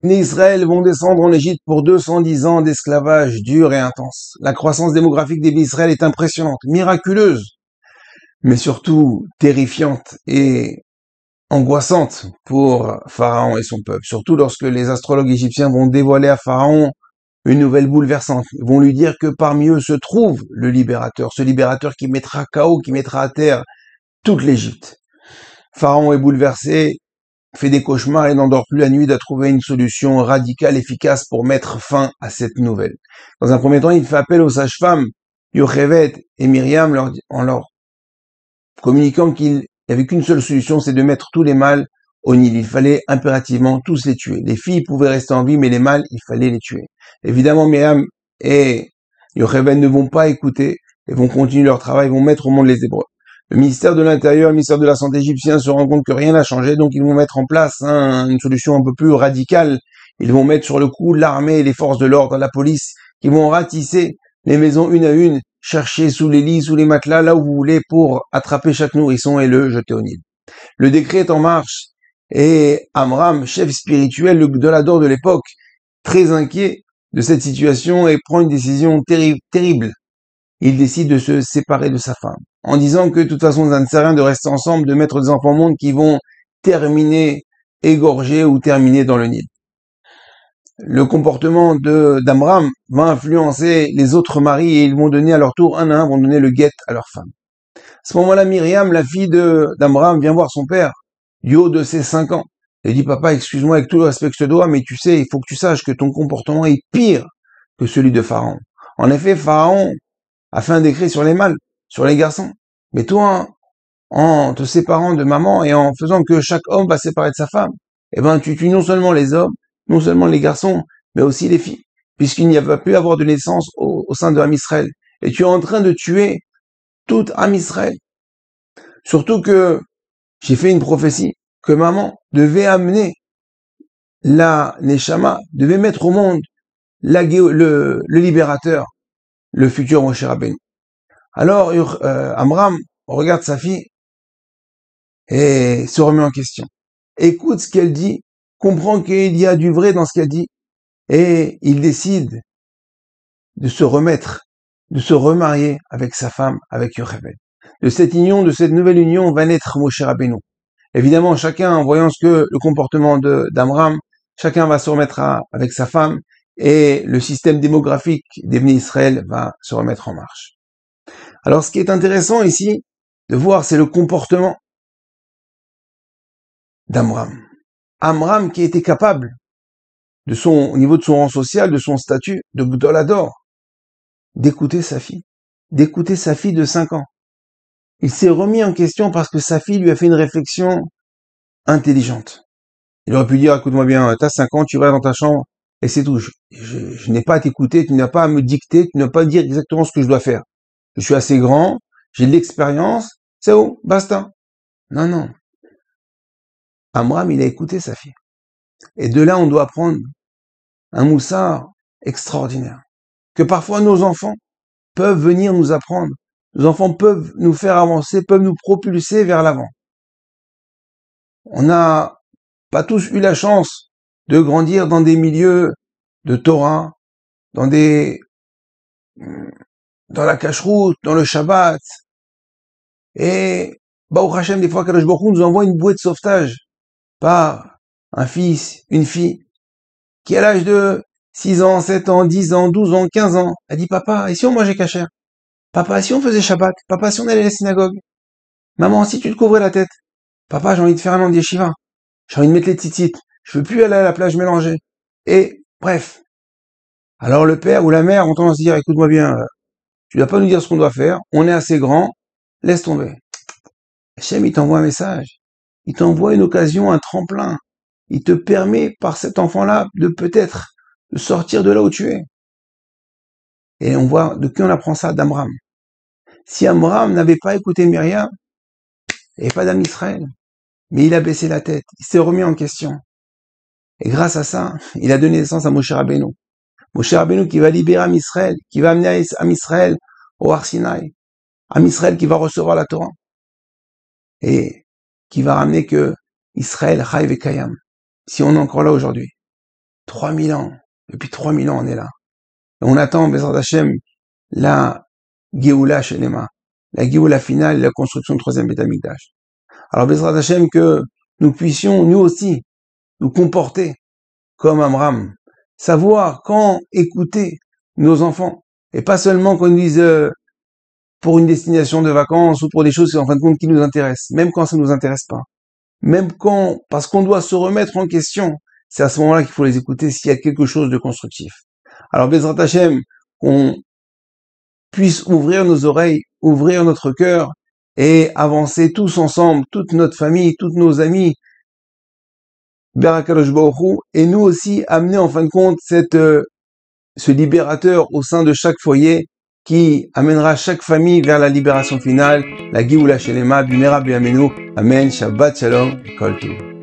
Les Israël vont descendre en Égypte pour 210 ans d'esclavage dur et intense. La croissance démographique des Israël est impressionnante, miraculeuse, mais surtout terrifiante et angoissante pour Pharaon et son peuple. Surtout lorsque les astrologues égyptiens vont dévoiler à Pharaon une nouvelle bouleversante. Ils vont lui dire que parmi eux se trouve le libérateur, ce libérateur qui mettra KO, qui mettra à terre toute l'Égypte. Pharaon est bouleversé, fait des cauchemars et n'endort plus la nuit de trouver une solution radicale, efficace pour mettre fin à cette nouvelle. Dans un premier temps, il fait appel aux sages-femmes, Yocheved et Myriam, en leur communiquant qu'il n'y avait qu'une seule solution, c'est de mettre tous les mâles au Nil. Il fallait impérativement tous les tuer. Les filles pouvaient rester en vie, mais les mâles, il fallait les tuer. Évidemment, Myriam et Yocheved ne vont pas écouter et vont continuer leur travail, vont mettre au monde les Hébreux. Le ministère de l'Intérieur, le ministère de la Santé égyptien se rend compte que rien n'a changé, donc ils vont mettre en place une solution un peu plus radicale. Ils vont mettre sur le coup l'armée, les forces de l'ordre, la police, qui vont ratisser les maisons une à une, chercher sous les lits, sous les matelas, là où vous voulez, pour attraper chaque nourrisson et le jeter au Nil. Le décret est en marche, et Amram, chef spirituel, le Gdolador de l'époque, très inquiet de cette situation, et prend une décision terrible. Il décide de se séparer de sa femme, en disant que de toute façon, ça ne sert à rien de rester ensemble, de mettre des enfants au monde qui vont terminer égorgés ou terminer dans le Nil. Le comportement d'Amram va influencer les autres maris et ils vont donner à leur tour un à un, vont donner le guet à leur femme. À ce moment-là, Myriam, la fille d'Amram, vient voir son père, du haut de ses 5 ans. Elle dit, papa, excuse-moi avec tout le respect que je te dois, mais tu sais, il faut que tu saches que ton comportement est pire que celui de Pharaon. En effet, Pharaon a fait un décret sur les mâles, sur les garçons. Mais toi, en te séparant de maman et en faisant que chaque homme va se séparer de sa femme, eh ben, tu tues non seulement les hommes, non seulement les garçons, mais aussi les filles, puisqu'il n'y a pas pu avoir de naissance au sein de Ham Israël. Et tu es en train de tuer toute Ham Israël. Surtout que j'ai fait une prophétie que maman devait amener la Neshama, devait mettre au monde le libérateur, le futur Moshe Rabbeinu. Alors Amram regarde sa fille et se remet en question. Écoute ce qu'elle dit, comprend qu'il y a du vrai dans ce qu'elle dit, et il décide de se remettre, de se remarier avec sa femme, avec Yocheved. De cette union, de cette nouvelle union, va naître Moshe Rabbeinu. Évidemment, chacun, en voyant le comportement d'Amram, chacun va se remettre avec sa femme, et le système démographique des Bnei Israël va se remettre en marche. Alors, ce qui est intéressant ici de voir, c'est le comportement d'Amram. Amram qui était capable, au niveau de son rang social, de son statut, de Gdolador, d'écouter sa fille de 5 ans. Il s'est remis en question parce que sa fille lui a fait une réflexion intelligente. Il aurait pu dire, écoute-moi bien, t'as 5 ans, tu vas dans ta chambre, et c'est tout. Je n'ai pas à t'écouter, tu n'as pas à me dicter, tu n'as pas à dire exactement ce que je dois faire. Je suis assez grand, j'ai de l'expérience, c'est où, basta. Non, non. Amram, il a écouté sa fille. Et de là, on doit apprendre un moussard extraordinaire. Que parfois nos enfants peuvent venir nous apprendre. Nos enfants peuvent nous faire avancer, peuvent nous propulser vers l'avant. On n'a pas tous eu la chance de grandir dans des milieux de Torah, dans la cacheroute, dans le Shabbat. Et, Baruch Hashem, des fois, Kadosh Baruch Hu nous envoie une bouée de sauvetage par un fils, une fille, qui à l'âge de 6 ans, 7 ans, 10 ans, 12 ans, 15 ans, a dit, papa, et si on mangeait kasher? Papa, si on faisait Shabbat? Papa, si on allait à la synagogue? Maman, si tu te couvrais la tête? Papa, j'ai envie de faire un an de yeshiva. J'ai envie de mettre les titites. Je veux plus aller à la plage mélangée. Et, bref. Alors le père ou la mère ont tendance à se dire, écoute-moi bien, tu dois pas nous dire ce qu'on doit faire, on est assez grand, laisse tomber. Hachem, il t'envoie un message. Il t'envoie une occasion, un tremplin. Il te permet, par cet enfant-là, de peut-être de sortir de là où tu es. Et on voit de qui on apprend ça, d'Amram. Si Amram n'avait pas écouté Myriam, il n'y avait pas d'âme Israël. Mais il a baissé la tête, il s'est remis en question. Et grâce à ça, il a donné naissance à Moshe Rabbeinu. Moshe Rabbeinu qui va libérer Am Israël, qui va amener Am Israël au Har Sinaï. Am Israël qui va recevoir la Torah. Et qui va ramener que Israël, Chai Vekayam. Si on est encore là aujourd'hui. 3000 ans. Depuis 3000 ans, on est là. Et on attend, Bezrat Hashem, la Géoula Shelema, la Géoula finale, la construction du troisième Beth Amikdash. Alors, Bezrat Hashem, que nous puissions, nous aussi, nous comporter comme Amram, savoir quand écouter nos enfants, et pas seulement quand ils nous disent pour une destination de vacances ou pour des choses en fin de compte qui nous intéressent, même quand ça nous intéresse pas, même quand, parce qu'on doit se remettre en question, c'est à ce moment-là qu'il faut les écouter s'il y a quelque chose de constructif. Alors, Bezrat Hashem, qu'on puisse ouvrir nos oreilles, ouvrir notre cœur et avancer tous ensemble, toute notre famille, tous nos amis, Berakadosh Baruch Hu, et nous aussi amener en fin de compte ce libérateur au sein de chaque foyer qui amènera chaque famille vers la libération finale, la Géoula Shelema, Bimera Biamenu, Amen, Shabbat Shalom, Kol Tov.